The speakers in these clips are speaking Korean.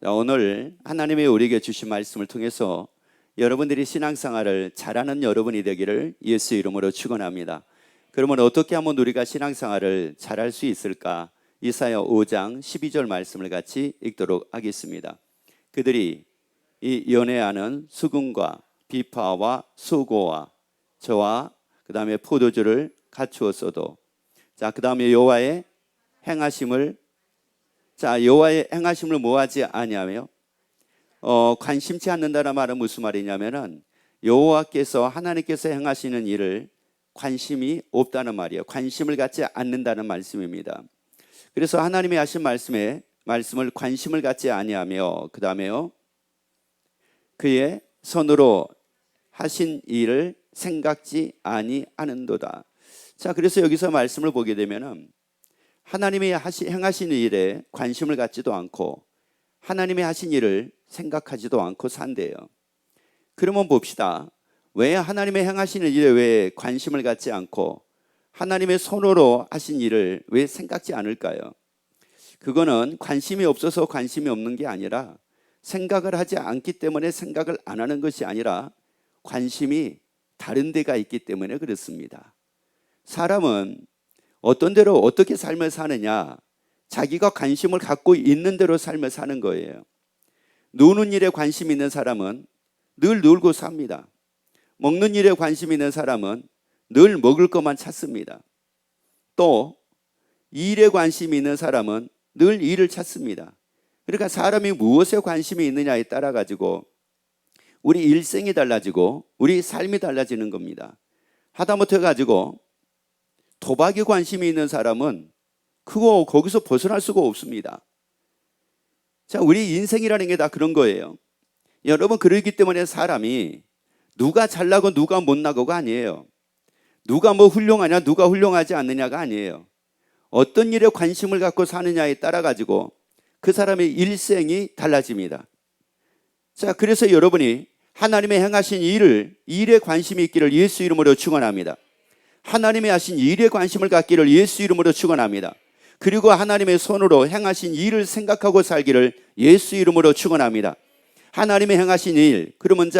오늘 하나님의 우리에게 주신 말씀을 통해서 여러분들이 신앙생활을 잘하는 여러분이 되기를 예수 이름으로 축원합니다. 그러면 어떻게 하면 우리가 신앙생활을 잘할 수 있을까? 이사야 5장 12절 말씀을 같이 읽도록 하겠습니다. 그들이 이 연애하는 수금과 비파와 수고와 저와 그 다음에 포도주를 갖추었어도, 그 다음에 여호와의 행하심을, 여호와의 행하심을 뭐하지 아니하며 관심치 않는다는 말은 무슨 말이냐면은 여호와께서 하나님께서 행하시는 일을 관심이 없다는 말이에요. 관심을 갖지 않는다는 말씀입니다. 그래서 하나님이 하신 말씀을 관심을 갖지 아니하며, 그 다음에요, 그의 손으로 하신 일을 생각지 아니하는도다. 그래서 여기서 말씀을 보게 되면은 하나님이 행하신 일에 관심을 갖지도 않고 하나님이 하신 일을 생각하지도 않고 산대요. 그러면 봅시다. 왜 하나님의 행하시는 일에 왜 관심을 갖지 않고 하나님의 손으로 하신 일을 왜 생각지 않을까요? 그거는 관심이 없어서 관심이 없는 게 아니라, 생각을 하지 않기 때문에 생각을 안 하는 것이 아니라 관심이 다른 데가 있기 때문에 그렇습니다. 사람은 어떤 대로 어떻게 삶을 사느냐, 자기가 관심을 갖고 있는 대로 삶을 사는 거예요. 노는 일에 관심 있는 사람은 늘 놀고 삽니다. 먹는 일에 관심 있는 사람은 늘 먹을 것만 찾습니다. 또 일에 관심이 있는 사람은 늘 일을 찾습니다. 그러니까 사람이 무엇에 관심이 있느냐에 따라 가지고 우리 일생이 달라지고 우리 삶이 달라지는 겁니다. 하다못해 가지고 도박에 관심이 있는 사람은 거기서 벗어날 수가 없습니다. 우리 인생이라는 게 다 그런 거예요. 여러분, 그러기 때문에 사람이 누가 잘나고 누가 못나고가 아니에요. 누가 훌륭하냐 누가 훌륭하지 않느냐가 아니에요. 어떤 일에 관심을 갖고 사느냐에 따라 가지고 그 사람의 일생이 달라집니다. 그래서 여러분이 하나님의 행하신 일에 관심이 있기를 예수 이름으로 축원합니다. 하나님이 하신 일에 관심을 갖기를 예수 이름으로 축원합니다. 그리고 하나님의 손으로 행하신 일을 생각하고 살기를 예수 이름으로 축원합니다. 하나님의 행하신 일, 그러면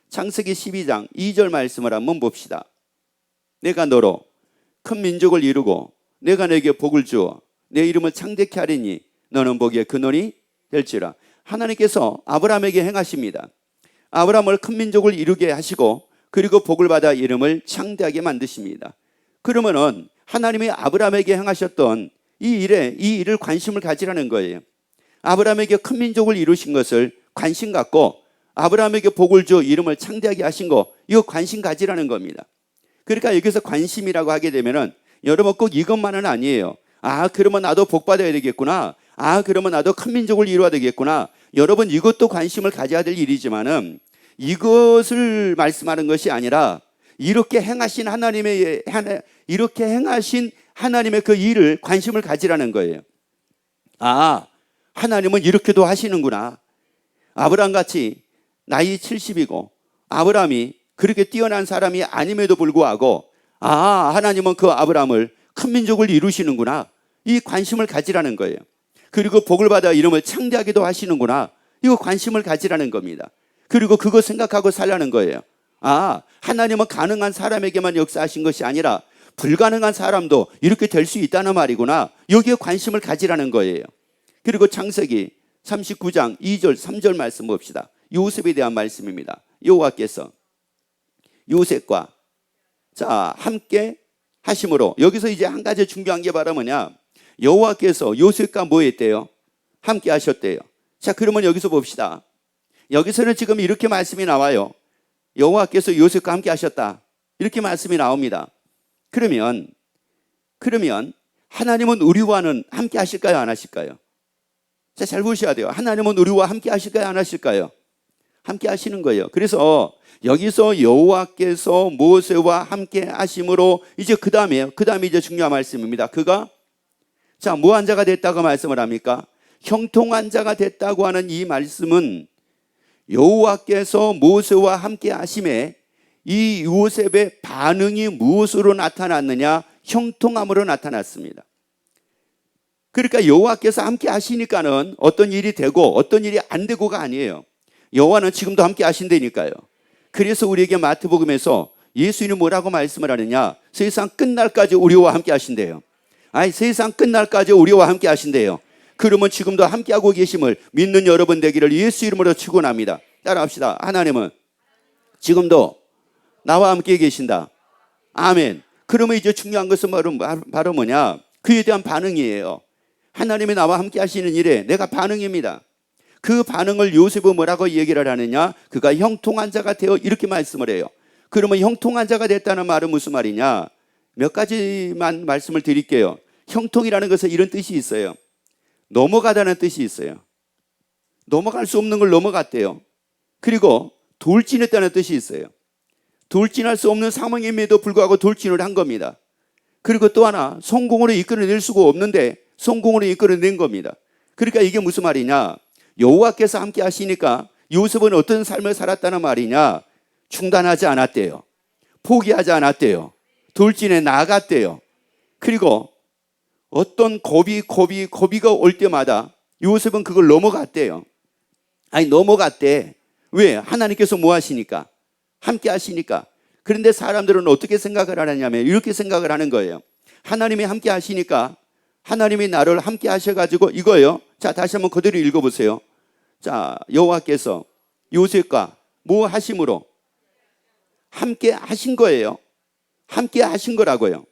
창세기 12장 2절 말씀을 한번 봅시다. 내가 너로 큰 민족을 이루고 내가 내게 복을 주어 내 이름을 창대케 하리니 너는 복의 근원이 될지라. 하나님께서 아브라함에게 행하십니다. 아브라함을 큰 민족을 이루게 하시고 그리고 복을 받아 이름을 창대하게 만드십니다. 그러면은 하나님이 아브라함에게 행하셨던 이 일을 관심을 가지라는 거예요. 아브라함에게 큰 민족을 이루신 것을 관심 갖고 아브라함에게 복을 줘 이름을 창대하게 하신 거, 이거 관심 가지라는 겁니다. 그러니까 여기서 관심이라고 하게 되면은 여러분 꼭 이것만은 아니에요. 그러면 나도 복 받아야 되겠구나. 그러면 나도 큰 민족을 이루어야 되겠구나. 여러분, 이것도 관심을 가져야 될 일이지만은 이것을 말씀하는 것이 아니라 이렇게 행하신 하나님의 그 일을 관심을 가지라는 거예요. 하나님은 이렇게도 하시는구나. 아브라함같이 나이 70이고 아브라함이 그렇게 뛰어난 사람이 아님에도 불구하고 하나님은 그 아브라함을 큰 민족을 이루시는구나. 이 관심을 가지라는 거예요. 그리고 복을 받아 이름을 창대하기도 하시는구나. 이거 관심을 가지라는 겁니다. 그리고 그거 생각하고 살라는 거예요. 하나님은 가능한 사람에게만 역사하신 것이 아니라 불가능한 사람도 이렇게 될 수 있다는 말이구나. 여기에 관심을 가지라는 거예요. 그리고 창세기 39장 2절 3절 말씀 봅시다. 요셉에 대한 말씀입니다. 여호와께서 요셉과 함께 하심으로, 여기서 이제 한 가지 중요한 게 바로 뭐냐, 여호와께서 요셉과 뭐 했대요? 함께 하셨대요. 그러면 여기서 봅시다. 여기서는 지금 이렇게 말씀이 나와요. 여호와께서 요셉과 함께 하셨다, 이렇게 말씀이 나옵니다. 그러면 하나님은 우리와는 함께 하실까요, 안 하실까요? 잘 보셔야 돼요. 하나님은 우리와 함께 하실까요, 안 하실까요? 함께 하시는 거예요. 그래서 여기서 여호와께서 모세와 함께 하심으로, 이제 그 다음에 이제 중요한 말씀입니다. 그가 무한 자가 됐다고 말씀을 합니까? 형통한 자가 됐다고 하는 이 말씀은 여호와께서 모세와 함께 하심에 이 요셉의 반응이 무엇으로 나타났느냐? 형통함으로 나타났습니다. 그러니까 여호와께서 함께 하시니까는 어떤 일이 되고 어떤 일이 안 되고가 아니에요. 여호와는 지금도 함께 하신다니까요. 그래서 우리에게 마태복음에서 예수님이 뭐라고 말씀을 하느냐? 세상 끝날까지 우리와 함께 하신대요. 아니, 세상 끝날까지 우리와 함께 하신대요. 그러면 지금도 함께하고 계심을 믿는 여러분 되기를 예수 이름으로 축원합니다. 따라합시다. 하나님은 지금도 나와 함께 계신다. 아멘. 그러면 이제 중요한 것은 바로 뭐냐? 그에 대한 반응이에요. 하나님이 나와 함께 하시는 일에 내가 반응입니다. 그 반응을 요셉은 뭐라고 얘기를 하느냐? 그가 형통한 자가 되어 이렇게 말씀을 해요. 그러면 형통한 자가 됐다는 말은 무슨 말이냐? 몇 가지만 말씀을 드릴게요. 형통이라는 것은 이런 뜻이 있어요. 넘어가다는 뜻이 있어요. 넘어갈 수 없는 걸 넘어갔대요. 그리고 돌진했다는 뜻이 있어요. 돌진할 수 없는 상황임에도 불구하고 돌진을 한 겁니다. 그리고 또 하나, 성공으로 이끌어낼 수가 없는데 성공으로 이끌어낸 겁니다. 그러니까 이게 무슨 말이냐? 여호와께서 함께 하시니까 요셉은 어떤 삶을 살았다는 말이냐? 중단하지 않았대요. 포기하지 않았대요. 돌진해 나갔대요. 그리고 어떤 고비가 올 때마다 요셉은 그걸 넘어갔대요. 아니, 넘어갔대. 왜? 하나님께서 뭐 하시니까? 함께 하시니까. 그런데 사람들은 어떻게 생각을 하느냐면 이렇게 생각을 하는 거예요. 하나님이 함께 하시니까 하나님이 나를 함께 하셔가지고 이거예요. 자, 다시 한번 그대로 읽어보세요. 자, 여호와께서 요셉과 뭐 하심으로? 함께 하신 거예요. 함께 하신 거라고요.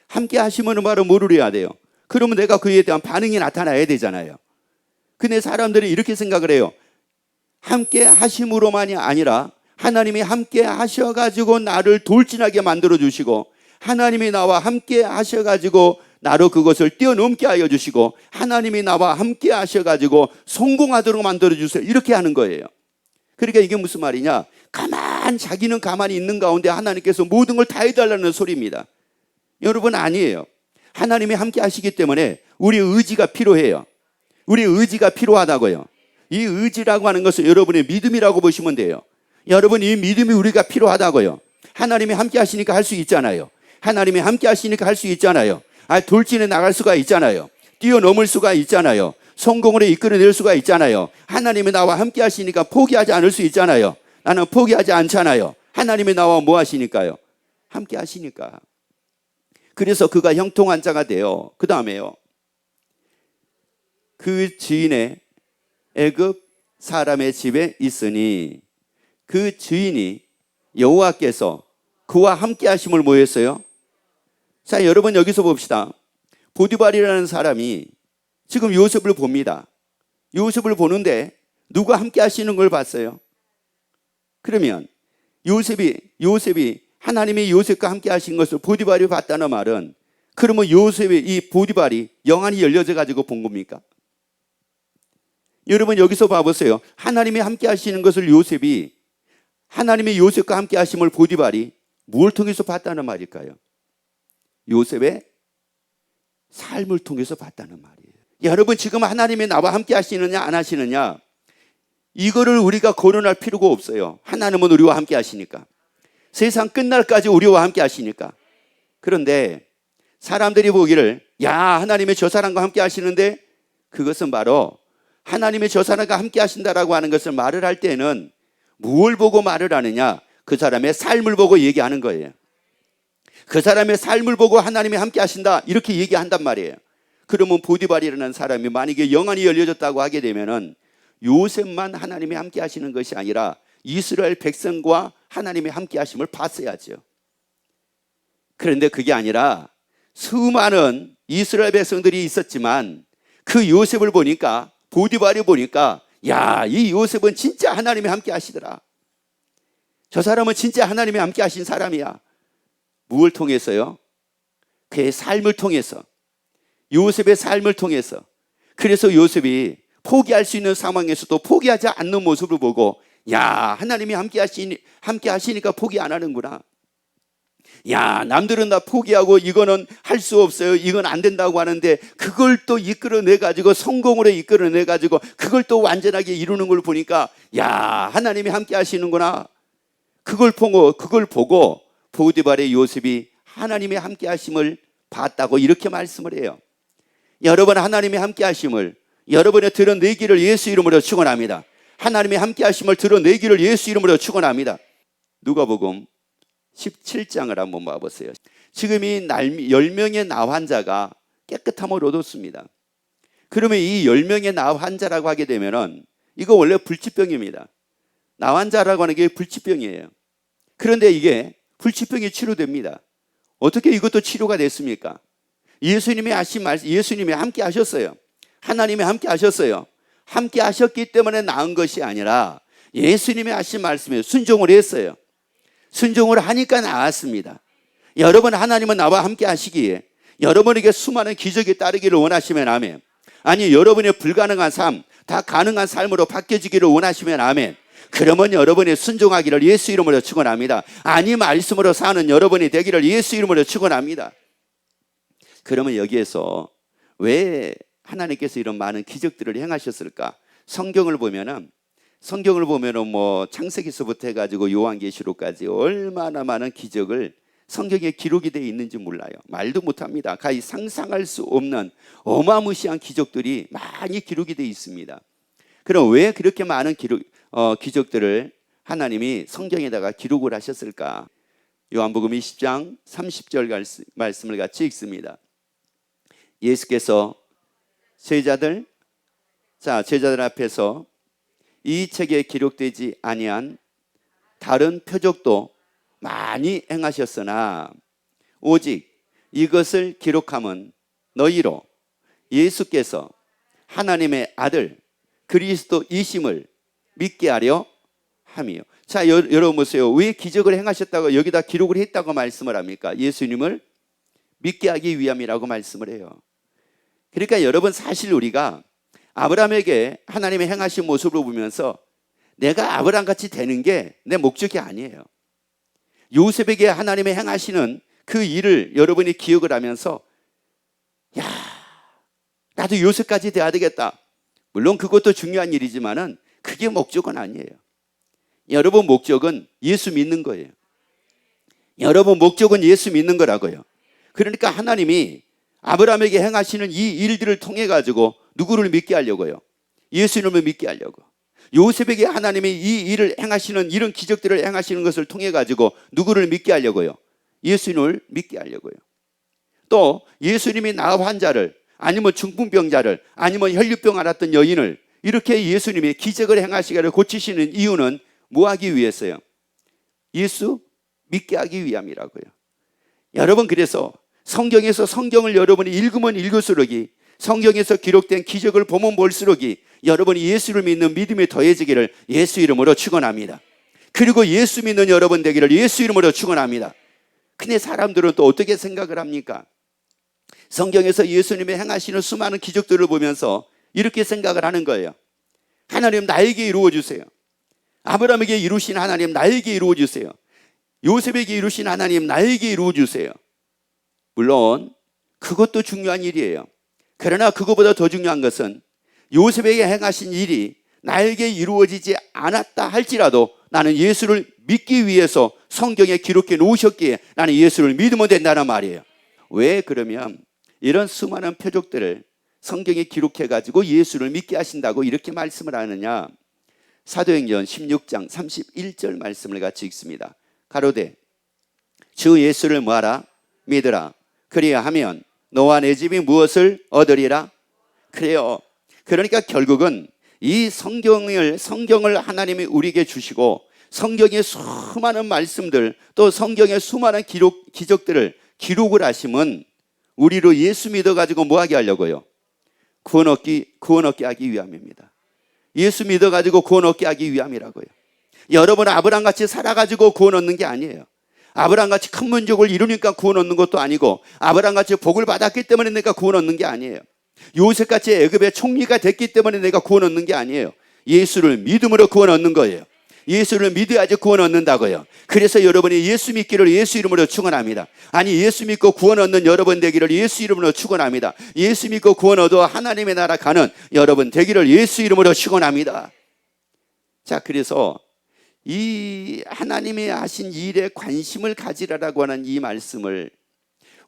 함께 하시면 바로 뭐를 해야 돼요? 그러면 내가 그에 대한 반응이 나타나야 되잖아요. 근데 사람들이 이렇게 생각을 해요. 함께 하심으로만이 아니라 하나님이 함께 하셔가지고 나를 돌진하게 만들어주시고 하나님이 나와 함께 하셔가지고 나로 그것을 뛰어넘게 하여 주시고 하나님이 나와 함께 하셔가지고 성공하도록 만들어주세요. 이렇게 하는 거예요. 그러니까 이게 무슨 말이냐? 자기는 가만히 있는 가운데 하나님께서 모든 걸 다 해달라는 소리입니다. 여러분, 아니에요. 하나님이 함께 하시기 때문에 우리 의지가 필요해요. 우리 의지가 필요하다고요. 이 의지라고 하는 것은 여러분의 믿음이라고 보시면 돼요. 여러분, 이 믿음이 우리가 필요하다고요. 하나님이 함께 하시니까 할 수 있잖아요. 하나님이 함께 하시니까 할 수 있잖아요. 돌진해 나갈 수가 있잖아요. 뛰어넘을 수가 있잖아요. 성공으로 이끌어낼 수가 있잖아요. 하나님이 나와 함께 하시니까 포기하지 않을 수 있잖아요. 나는 포기하지 않잖아요. 하나님이 나와 뭐 하시니까요? 함께 하시니까. 그래서 그가 형통한 자가 되어 그 다음에요. 그 주인의 애굽 사람의 집에 있으니 그 주인이 여호와께서 그와 함께 하심을 뭐 했어요? 자, 여러분 여기서 봅시다. 보디발이라는 사람이 지금 요셉을 봅니다. 요셉을 보는데 누가 함께 하시는 걸 봤어요? 그러면 요셉이 하나님이 요셉과 함께 하신 것을 보디발이 봤다는 말은 그러면 요셉의 이 보디발이 영안이 열려져 가지고 본 겁니까? 여러분 여기서 봐보세요. 하나님이 함께 하시는 것을 요셉이 하나님의 요셉과 함께 하심을 보디발이 뭘 통해서 봤다는 말일까요? 요셉의 삶을 통해서 봤다는 말이에요. 여러분 지금 하나님이 나와 함께 하시느냐 안 하시느냐 이거를 우리가 거론할 필요가 없어요. 하나님은 우리와 함께 하시니까. 세상 끝날까지 우리와 함께 하시니까. 그런데 사람들이 보기를 야 하나님이 저 사람과 함께 하시는데 그것은 바로 하나님이 저 사람과 함께 하신다라고 하는 것을 말을 할 때는 무엇을 보고 말을 하느냐? 그 사람의 삶을 보고 얘기하는 거예요. 그 사람의 삶을 보고 하나님이 함께 하신다 이렇게 얘기한단 말이에요. 그러면 보디발이라는 사람이 만약에 영안이 열려졌다고 하게 되면은 요셉만 하나님이 함께 하시는 것이 아니라 이스라엘 백성과 하나님이 함께 하심을 봤어야죠. 그런데 그게 아니라 수많은 이스라엘 백성들이 있었지만 그 요셉을 보니까 보디발이 보니까 야, 이 요셉은 진짜 하나님이 함께 하시더라. 저 사람은 진짜 하나님이 함께 하신 사람이야. 무엇을 통해서요? 그의 삶을 통해서, 요셉의 삶을 통해서. 그래서 요셉이 포기할 수 있는 상황에서도 포기하지 않는 모습을 보고 야, 하나님이 함께 하시니까 포기 안 하는구나. 야, 남들은 다 포기하고 이거는 할 수 없어요. 이건 안 된다고 하는데 그걸 또 이끌어내가지고 성공으로 이끌어내가지고 그걸 또 완전하게 이루는 걸 보니까 야, 하나님이 함께 하시는구나. 그걸 보고 보디발의 요셉이 하나님의 함께 하심을 봤다고 이렇게 말씀을 해요. 여러분 하나님이 함께 하심을 여러분의 드러내기를 예수 이름으로 축원합니다. 하나님이 함께 하심을 드러내기를 예수 이름으로 축원합니다. 누가복음 17장을 한번 봐보세요. 지금 이 10명의 나 환자가 깨끗함을 얻었습니다. 그러면 이 10명의 나 환자라고 하게 되면은 이거 원래 불치병입니다. 나 환자라고 하는 게 불치병이에요. 그런데 이게 불치병이 치료됩니다. 어떻게 이것도 치료가 됐습니까? 예수님이 하신 말씀, 예수님이 함께 하셨어요. 하나님이 함께 하셨어요. 함께 하셨기 때문에 나은 것이 아니라 예수님이 하신 말씀에 순종을 했어요. 순종을 하니까 나았습니다. 여러분 하나님은 나와 함께 하시기에 여러분에게 수많은 기적이 따르기를 원하시면 아멘. 아니 여러분의 불가능한 삶 다 가능한 삶으로 바뀌어지기를 원하시면 아멘. 그러면 여러분이 순종하기를 예수 이름으로 축원합니다. 아니 말씀으로 사는 여러분이 되기를 예수 이름으로 축원합니다. 그러면 여기에서 왜 하나님께서 이런 많은 기적들을 행하셨을까? 성경을 보면은 뭐 창세기서부터 해가지고 요한계시록까지 얼마나 많은 기적을 성경에 기록이 되어 있는지 몰라요. 말도 못합니다. 가히 상상할 수 없는 어마무시한 기적들이 많이 기록이 되어 있습니다. 그럼 왜 그렇게 많은 기적들을 하나님이 성경에다가 기록을 하셨을까? 요한복음 20장 30절 말씀을 같이 읽습니다. 예수께서 제자들 앞에서 이 책에 기록되지 아니한 다른 표적도 많이 행하셨으나 오직 이것을 기록함은 너희로 예수께서 하나님의 아들 그리스도이심을 믿게 하려 함이요. 자, 여러분 보세요. 왜 기적을 행하셨다고 여기다 기록을 했다고 말씀을 합니까? 예수님을 믿게 하기 위함이라고 말씀을 해요. 그러니까 여러분 사실 우리가 아브라함에게 하나님의 행하신 모습을 보면서 내가 아브라함같이 되는 게 내 목적이 아니에요. 요셉에게 하나님의 행하시는 그 일을 여러분이 기억을 하면서 야, 나도 요셉까지 돼야 되겠다. 물론 그것도 중요한 일이지만은 그게 목적은 아니에요. 여러분 목적은 예수 믿는 거예요. 여러분 목적은 예수 믿는 거라고요. 그러니까 하나님이 아브라함에게 행하시는 이 일들을 통해 가지고 누구를 믿게 하려고요? 예수님을 믿게 하려고. 요셉에게 하나님이 이 일을 행하시는 이런 기적들을 행하시는 것을 통해 가지고 누구를 믿게 하려고요? 예수님을 믿게 하려고요. 또 예수님이 나 환자를 아니면 중풍병자를 아니면 혈류병 앓았던 여인을 이렇게 예수님이 기적을 행하시기를 고치시는 이유는 뭐 하기 위해서요? 예수 믿게 하기 위함이라고요. 여러분 그래서 성경에서 성경을 여러분이 읽으면 읽을수록이 성경에서 기록된 기적을 보면 볼수록이 여러분이 예수를 믿는 믿음이 더해지기를 예수 이름으로 축원합니다. 그리고 예수 믿는 여러분 되기를 예수 이름으로 축원합니다. 근데 사람들은 또 어떻게 생각을 합니까? 성경에서 예수님이 행하시는 수많은 기적들을 보면서 이렇게 생각을 하는 거예요. 하나님 나에게 이루어주세요. 아브라함에게 이루신 하나님 나에게 이루어주세요. 요셉에게 이루신 하나님 나에게 이루어주세요. 물론 그것도 중요한 일이에요. 그러나 그것보다 더 중요한 것은 요셉에게 행하신 일이 나에게 이루어지지 않았다 할지라도 나는 예수를 믿기 위해서 성경에 기록해 놓으셨기에 나는 예수를 믿으면 된다는 말이에요. 왜 그러면 이런 수많은 표적들을 성경에 기록해 가지고 예수를 믿게 하신다고 이렇게 말씀을 하느냐? 사도행전 16장 31절 말씀을 같이 읽습니다. 가로되 주 예수를 뭐하라? 믿으라. 그리하면 너와 내 집이 무엇을 얻으리라? 그래요. 그러니까 결국은 이 성경을 하나님이 우리에게 주시고 성경의 수많은 말씀들 또 성경의 수많은 기적들을 기록을 하시면 우리로 예수 믿어가지고 뭐 하게 하려고요? 구원 얻게 하기 위함입니다. 예수 믿어가지고 구원 얻게 하기 위함이라고요. 여러분은 아브라함같이 살아가지고 구원 얻는 게 아니에요. 아브라함같이 큰 민족을 이루니까 구원 얻는 것도 아니고 아브라함같이 복을 받았기 때문에 내가 구원 얻는 게 아니에요. 요셉같이 애굽의 총리가 됐기 때문에 내가 구원 얻는 게 아니에요. 예수를 믿음으로 구원 얻는 거예요. 예수를 믿어야지 구원 얻는다고요. 그래서 여러분이 예수 믿기를 예수 이름으로 축원합니다. 아니 예수 믿고 구원 얻는 여러분 되기를 예수 이름으로 축원합니다. 예수 믿고 구원 얻어 하나님의 나라 가는 여러분 되기를 예수 이름으로 축원합니다. 자, 그래서 이 하나님이 하신 일에 관심을 가지라라고 하는 이 말씀을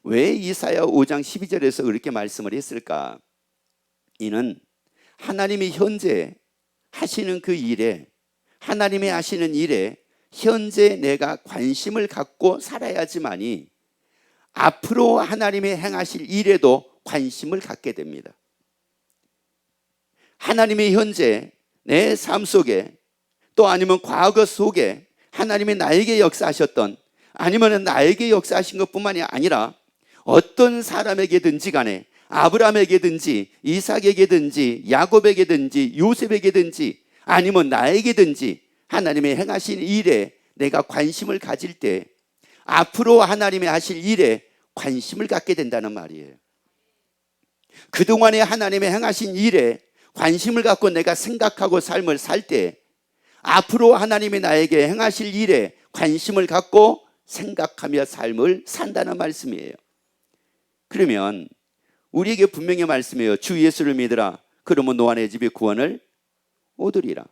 왜 이사야 5장 12절에서 그렇게 말씀을 했을까? 이는 하나님이 현재 하시는 그 일에, 하나님이 하시는 일에 현재 내가 관심을 갖고 살아야지만이 앞으로 하나님이 행하실 일에도 관심을 갖게 됩니다. 하나님이 현재 내 삶 속에, 또 아니면 과거 속에 하나님이 나에게 역사하셨던, 아니면 나에게 역사하신 것뿐만이 아니라 어떤 사람에게든지 간에, 아브라함에게든지 이삭에게든지 야곱에게든지 요셉에게든지 아니면 나에게든지 하나님의 행하신 일에 내가 관심을 가질 때 앞으로 하나님이 하실 일에 관심을 갖게 된다는 말이에요. 그동안에 하나님의 행하신 일에 관심을 갖고 내가 생각하고 삶을 살 때 앞으로 하나님이 나에게 행하실 일에 관심을 갖고 생각하며 삶을 산다는 말씀이에요. 그러면 우리에게 분명히 말씀해요. 주 예수를 믿으라. 그러면 너와 내 집이 구원을 얻으리라.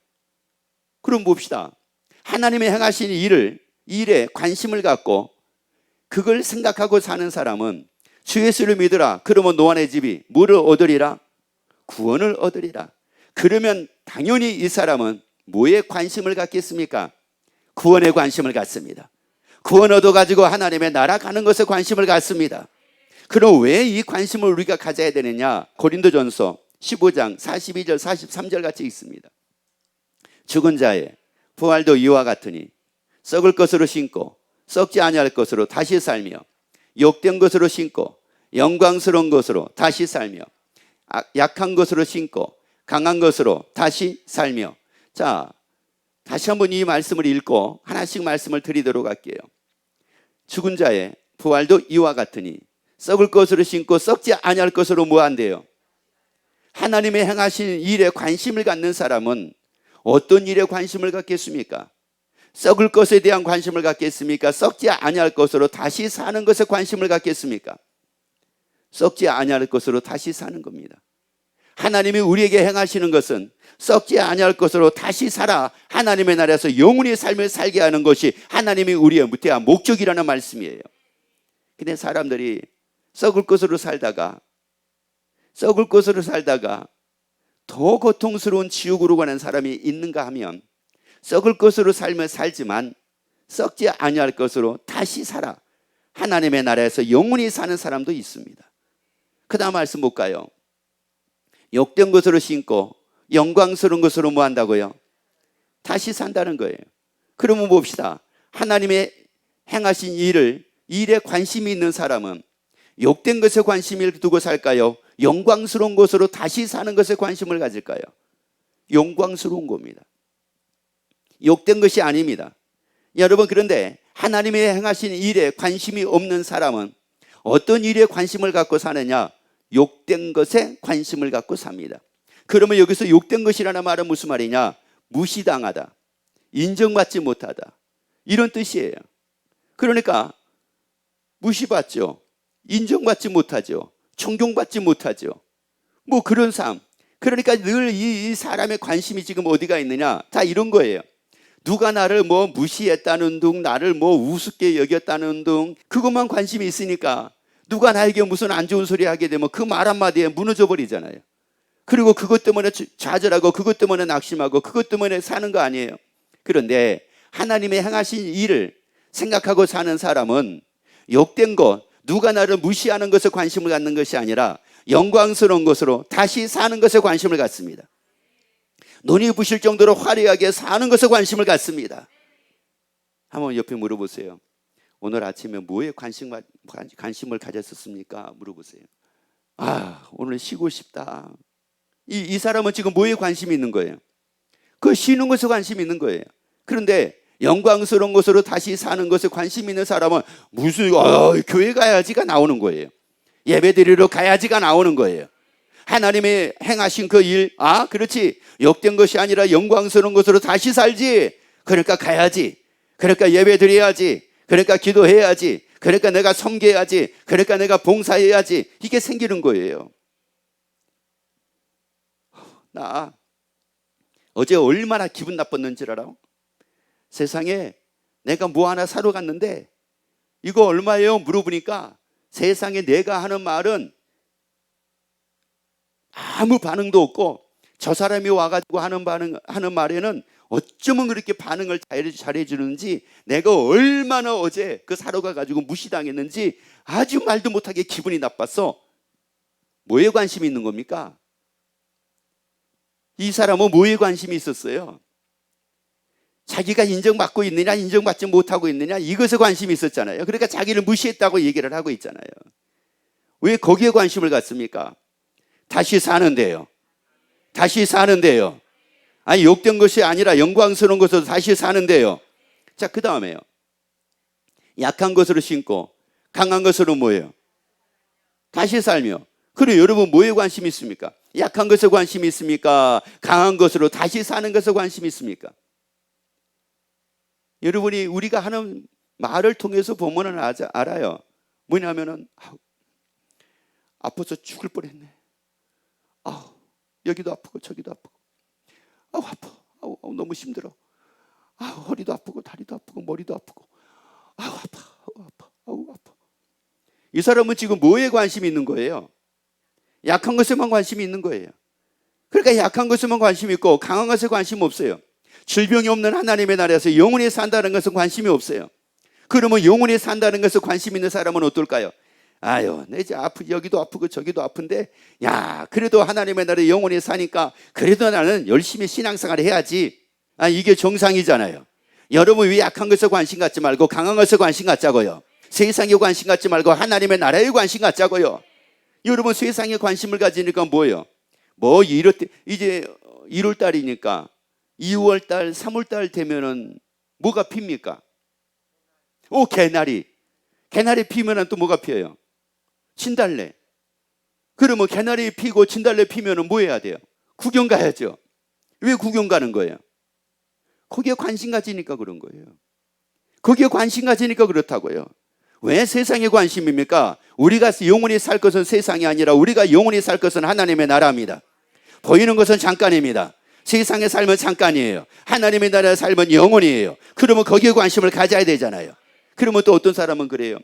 그럼 봅시다. 하나님이 행하신 일에 관심을 갖고 그걸 생각하고 사는 사람은 주 예수를 믿으라. 그러면 너와 내 집이 뭐를 얻으리라? 구원을 얻으리라. 그러면 당연히 이 사람은 뭐에 관심을 갖겠습니까? 구원에 관심을 갖습니다. 구원 얻어가지고 하나님의 나라 가는 것에 관심을 갖습니다. 그럼 왜 이 관심을 우리가 가져야 되느냐? 고린도전서 15장 42절 43절 같이 있습니다. 죽은 자의 부활도 이와 같으니 썩을 것으로 신고 썩지 아니할 것으로 다시 살며 욕된 것으로 신고 영광스러운 것으로 다시 살며 약한 것으로 신고 강한 것으로 다시 살며. 자, 다시 한번 이 말씀을 읽고 하나씩 말씀을 드리도록 할게요. 죽은 자의 부활도 이와 같으니 썩을 것으로 신고 썩지 아니할 것으로 뭐 한대요? 하나님의 행하신 일에 관심을 갖는 사람은 어떤 일에 관심을 갖겠습니까? 썩을 것에 대한 관심을 갖겠습니까? 썩지 아니할 것으로 다시 사는 것에 관심을 갖겠습니까? 썩지 아니할 것으로 다시 사는 겁니다. 하나님이 우리에게 행하시는 것은 썩지 아니할 것으로 다시 살아 하나님의 나라에서 영원히 삶을 살게 하는 것이 하나님이 우리의 무태한 목적이라는 말씀이에요. 근데 사람들이 썩을 것으로 살다가 더 고통스러운 지옥으로 가는 사람이 있는가 하면 썩을 것으로 삶을 살지만 썩지 아니할 것으로 다시 살아 하나님의 나라에서 영원히 사는 사람도 있습니다. 그 다음 말씀 볼까요? 욕된 것으로 신고 영광스러운 것으로 뭐 한다고요? 다시 산다는 거예요. 그러면 봅시다. 하나님의 행하신 일에 관심이 있는 사람은 욕된 것에 관심을 두고 살까요? 영광스러운 것으로 다시 사는 것에 관심을 가질까요? 영광스러운 겁니다. 욕된 것이 아닙니다. 여러분, 그런데 하나님의 행하신 일에 관심이 없는 사람은 어떤 일에 관심을 갖고 사느냐? 욕된 것에 관심을 갖고 삽니다. 그러면 여기서 욕된 것이라는 말은 무슨 말이냐? 무시당하다, 인정받지 못하다, 이런 뜻이에요. 그러니까 무시받죠, 인정받지 못하죠, 존경받지 못하죠. 뭐 그런 삶. 그러니까 늘 이 사람의 관심이 지금 어디가 있느냐? 다 이런 거예요. 누가 나를 뭐 무시했다는 둥, 나를 뭐 우습게 여겼다는 둥, 그것만 관심이 있으니까 누가 나에게 무슨 안 좋은 소리 하게 되면 그 말 한마디에 무너져 버리잖아요. 그리고 그것 때문에 좌절하고 그것 때문에 낙심하고 그것 때문에 사는 거 아니에요. 그런데 하나님의 행하신 일을 생각하고 사는 사람은 욕된 것, 누가 나를 무시하는 것에 관심을 갖는 것이 아니라 영광스러운 것으로 다시 사는 것에 관심을 갖습니다. 눈이 부실 정도로 화려하게 사는 것에 관심을 갖습니다. 한번 옆에 물어보세요. 오늘 아침에 뭐에 관심을 가졌었습니까? 물어보세요. 오늘 쉬고 싶다. 이 사람은 지금 뭐에 관심이 있는 거예요? 그 쉬는 것에 관심이 있는 거예요. 그런데 영광스러운 것으로 다시 사는 것에 관심 있는 사람은 무슨 교회 가야지가 나오는 거예요. 예배드리러 가야지가 나오는 거예요. 하나님의 행하신 그 일, 그렇지, 욕된 것이 아니라 영광스러운 것으로 다시 살지. 그러니까 가야지, 그러니까 예배드려야지, 그러니까 기도해야지, 그러니까 내가 섬겨야지, 그러니까 내가 봉사해야지, 이게 생기는 거예요. 나 어제 얼마나 기분 나빴는지 알아? 세상에 내가 뭐 하나 사러 갔는데 이거 얼마예요? 물어보니까 세상에 내가 하는 말은 아무 반응도 없고 저 사람이 와가지고 하는 말에는 어쩌면 그렇게 반응을 잘해주는지, 내가 얼마나 어제 그 사로가 가지고 무시당했는지 아주 말도 못하게 기분이 나빴어. 뭐에 관심이 있는 겁니까? 이 사람은 뭐에 관심이 있었어요? 자기가 인정받고 있느냐 인정받지 못하고 있느냐 이것에 관심이 있었잖아요. 그러니까 자기를 무시했다고 얘기를 하고 있잖아요. 왜 거기에 관심을 갖습니까? 다시 사는데요. 다시 사는데요. 아니 욕된 것이 아니라 영광스러운 것으로 다시 사는데요. 자, 그 다음에요. 약한 것으로 신고 강한 것으로 뭐예요? 다시 살며. 그리고 여러분 뭐에 관심이 있습니까? 약한 것에 관심이 있습니까? 강한 것으로 다시 사는 것에 관심이 있습니까? 여러분이 우리가 하는 말을 통해서 보면 알아요. 뭐냐면은 아파서 죽을 뻔했네. 여기도 아프고 저기도 아프고. 아파. 너무 힘들어. 허리도 아프고 다리도 아프고 머리도 아프고. 아파. 이 사람은 지금 뭐에 관심이 있는 거예요? 약한 것에만 관심이 있는 거예요. 그러니까 약한 것에만 관심이 있고 강한 것에 관심 없어요. 질병이 없는 하나님의 나라에서 영원히 산다는 것은 관심이 없어요. 그러면 영원히 산다는 것에 관심 있는 사람은 어떨까요? 내 이제 여기도 아프고 저기도 아픈데, 그래도 하나님의 나라에 영원히 사니까 그래도 나는 열심히 신앙생활을 해야지. 이게 정상이잖아요. 여러분 왜 약한 것에 관심 갖지 말고 강한 것에 관심 갖자고요? 세상에 관심 갖지 말고 하나님의 나라에 관심 갖자고요? 여러분 세상에 관심을 가지니까 뭐예요? 이제 1월 달이니까 2월 달, 3월 달 되면은 뭐가 핍니까? 개나리 피면은 또 뭐가 피어요? 진달래. 그러면 개나리 피고 진달래 피면은 뭐 해야 돼요? 구경 가야죠. 왜 구경 가는 거예요? 거기에 관심 가지니까 그런 거예요. 거기에 관심 가지니까 그렇다고요. 왜 세상에 관심입니까? 우리가 영원히 살 것은 세상이 아니라 우리가 영원히 살 것은 하나님의 나라입니다. 보이는 것은 잠깐입니다. 세상의 삶은 잠깐이에요. 하나님의 나라의 삶은 영원이에요. 그러면 거기에 관심을 가져야 되잖아요. 그러면 또 어떤 사람은 그래요.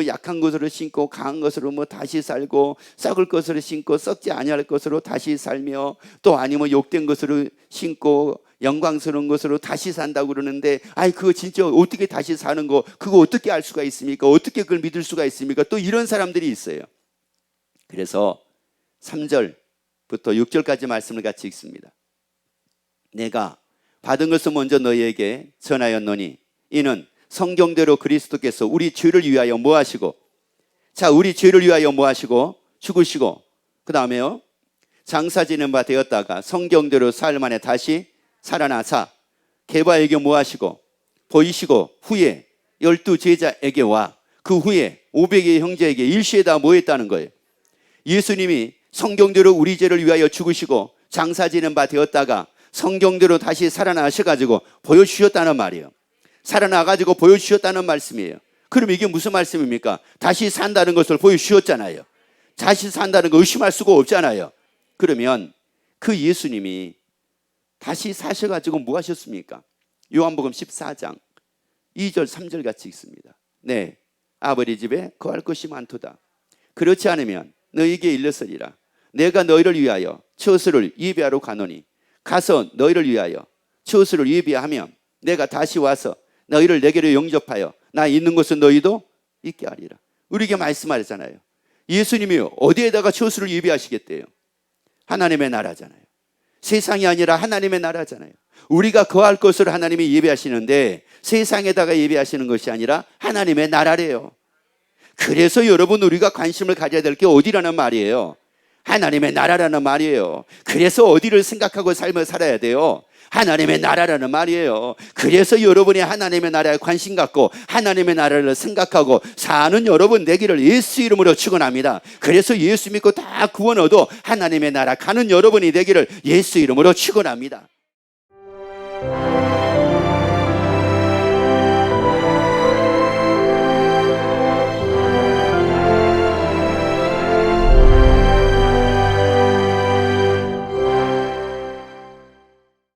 약한 것으로 신고 강한 것으로 다시 살고, 썩을 것으로 신고 썩지 아니할 것으로 다시 살며, 또 아니면 욕된 것으로 신고 영광스러운 것으로 다시 산다고 그러는데, 그거 진짜 어떻게 다시 사는 거, 그거 어떻게 알 수가 있습니까? 어떻게 그걸 믿을 수가 있습니까? 또 이런 사람들이 있어요. 그래서 3절부터 6절까지 말씀을 같이 읽습니다. 내가 받은 것을 먼저 너희에게 전하였노니 이는 성경대로 그리스도께서 우리 죄를 위하여 뭐 하시고, 우리 죄를 위하여 뭐 하시고 죽으시고, 그 다음에요 장사지는 바 되었다가 성경대로 사흘 만에 다시 살아나사 게바에게 뭐 하시고 보이시고, 후에 12제자에게 와 그 후에 500의 형제에게 일시에 다 뭐 했다는 거예요? 예수님이 성경대로 우리 죄를 위하여 죽으시고 장사지는 바 되었다가 성경대로 다시 살아나셔가지고 보여주셨다는 말이에요. 살아나가지고 보여주셨다는 말씀이에요. 그럼 이게 무슨 말씀입니까? 다시 산다는 것을 보여주셨잖아요. 다시 산다는 거 의심할 수가 없잖아요. 그러면 그 예수님이 다시 사셔가지고 뭐 하셨습니까? 요한복음 14장 2절 3절 같이 읽습니다. 네, 아버지 집에 거할 것이 많도다. 그렇지 않으면 너희에게 일렀으리라. 내가 너희를 위하여 처소를 예비하러 가노니 가서 너희를 위하여 처소를 예비하면 내가 다시 와서 너희를 내게로 영접하여 나 있는 곳은 너희도 있게 하리라. 우리에게 말씀하셨잖아요. 예수님이 어디에다가 처소를 예비하시겠대요? 하나님의 나라잖아요. 세상이 아니라 하나님의 나라잖아요. 우리가 거할 것을 하나님이 예비하시는데 세상에다가 예비하시는 것이 아니라 하나님의 나라래요. 그래서 여러분 우리가 관심을 가져야 될 게 어디라는 말이에요? 하나님의 나라라는 말이에요. 그래서 어디를 생각하고 삶을 살아야 돼요? 하나님의 나라라는 말이에요. 그래서 여러분이 하나님의 나라에 관심 갖고 하나님의 나라를 생각하고 사는 여러분 되기를 예수 이름으로 축원합니다. 그래서 예수 믿고 다 구원 얻어 하나님의 나라 가는 여러분이 되기를 예수 이름으로 축원합니다.